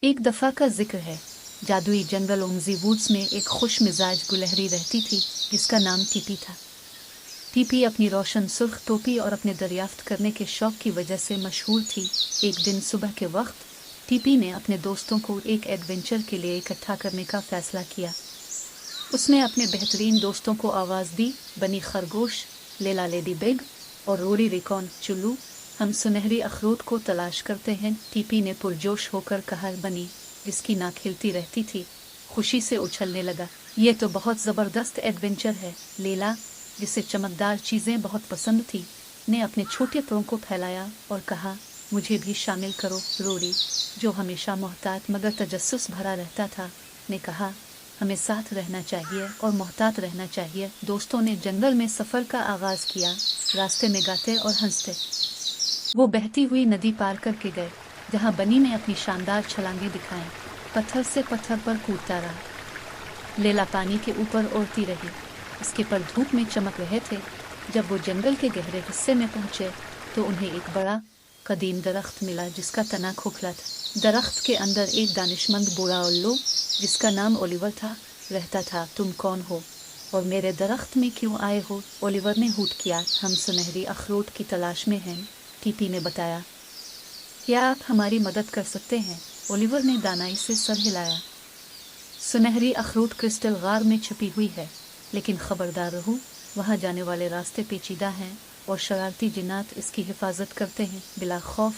एक दफ़ा का जिक्र है। जादुई जंगल ओमजी वुड्स में एक खुश मिजाज गुलहरी रहती थी जिसका नाम टीपी था। टीपी अपनी रोशन सुर्ख टोपी और अपने दरियाफ्त करने के शौक की वजह से मशहूर थी। एक दिन सुबह के वक्त टीपी ने अपने दोस्तों को एक एडवेंचर के लिए इकट्ठा करने का फैसला किया। उसने अपने बेहतरीन दोस्तों को आवाज़ दी, बनी खरगोश, लेला लेडी बिग और रोरी रिकॉन चुल्लू, हम सुनहरी अखरोट को तलाश करते हैं। टीपी ने पुरजोश होकर कहा। बनी, जिसकी नाक खिलती रहती थी, खुशी से उछलने लगा। ये तो बहुत ज़बरदस्त एडवेंचर है। लेला, जिसे चमकदार चीज़ें बहुत पसंद थी, ने अपने छोटे पैरों को फैलाया और कहा, मुझे भी शामिल करो। रोरी, जो हमेशा मोहतात मगर तजस्सुस भरा रहता था, ने कहा, हमें साथ रहना चाहिए और मोहतात रहना चाहिए। दोस्तों ने जंगल में सफ़र का आगाज़ किया, रास्ते में गाते और हंसते। वो बहती हुई नदी पार करके गए जहाँ बनी ने अपनी शानदार छलांगे दिखाएं। पत्थर से पत्थर पर कूदता रहा। लेला पानी के ऊपर उड़ती रही, उसके पर धूप में चमक रहे थे। जब वो जंगल के गहरे हिस्से में पहुंचे तो उन्हें एक बड़ा कदीम दरख्त मिला जिसका तना खोखला था। दरख्त के अंदर एक दानिशमंद बूढ़ा उल्लू, जिसका नाम ओलिवर था, रहता था। तुम कौन हो और मेरे दरख्त में क्यों आए हो? ओलिवर ने हूट किया। हम सुनहरी अखरोट की तलाश में हैं, टीपी ने बताया। क्या आप हमारी मदद कर सकते हैं? ओलिवर ने दानाई से सर हिलाया। सुनहरी अखरोट क्रिस्टल गार में छुपी हुई है, लेकिन खबरदार रहो, वहां जाने वाले रास्ते पेचीदा हैं और शरारती जिन्नात इसकी हिफाजत करते हैं। बिला खौफ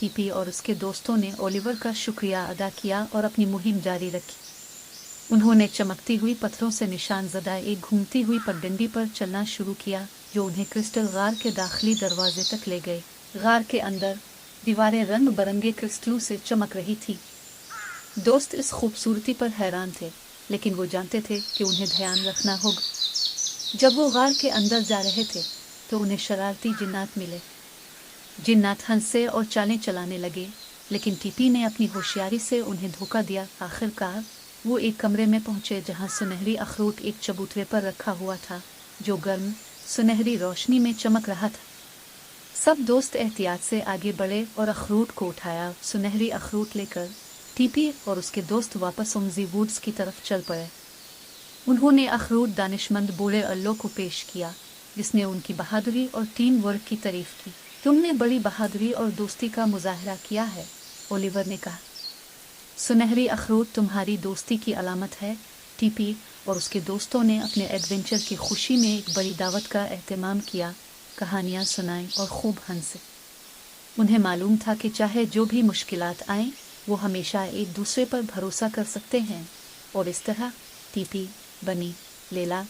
टीपी और उसके दोस्तों ने ओलिवर का शुक्रिया अदा किया और अपनी मुहिम जारी रखी। उन्होंने चमकती हुई पत्थरों से निशान ज़दा एक घूमती हुई पगडंडी पर चलना शुरू किया जो उन्हें क्रिस्टल गार के दाखिली दरवाजे तक ले गए। गार के अंदर दीवारें रंग बरंगे क्रिस्टलों से चमक रही थी। दोस्त इस खूबसूरती पर हैरान थे, लेकिन वो जानते थे कि उन्हें ध्यान रखना होगा। जब वो गार के अंदर जा रहे थे तो उन्हें शरारती जिन्नात मिले। जिन्नात हंसे और चालें चलाने लगे, लेकिन टीपी ने अपनी होशियारी से उन्हें धोखा दिया। आखिरकार वो एक कमरे में पहुंचे जहां सुनहरी अखरोट एक चबूतरे पर रखा हुआ था जो गर्म सुनहरी रोशनी में चमक रहा था। सब दोस्त एहतियात से आगे बढ़े और अखरोट को उठाया। सुनहरी अखरोट लेकर टीपी और उसके दोस्त वापस ओमजी वुड्स की तरफ चल पड़े। उन्होंने अखरोट दानिशमंद बूढ़े अल्लो को पेश किया, जिसने उनकी बहादुरी और टीम वर्क की तारीफ की। तुमने बड़ी बहादुरी और दोस्ती का मुजाहरा किया है, ओलिवर ने कहा। सुनहरी अखरोट तुम्हारी दोस्ती की अलामत है। टीपी और उसके दोस्तों ने अपने एडवेंचर की खुशी में एक बड़ी दावत का एहतमाम किया, कहानियाँ सुनाई और खूब हंसे। उन्हें मालूम था कि चाहे जो भी मुश्किलात आएं, वो हमेशा एक दूसरे पर भरोसा कर सकते हैं। और इस तरह टीपी, बनी, लेला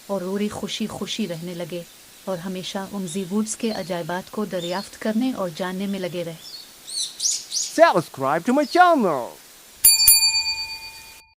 और रोरी खुशी खुशी रहने लगे और हमेशा ओमजी वुड्स के अजायबात को दरियाफ्त करने और जानने में लगे रहे। Subscribe to my channel.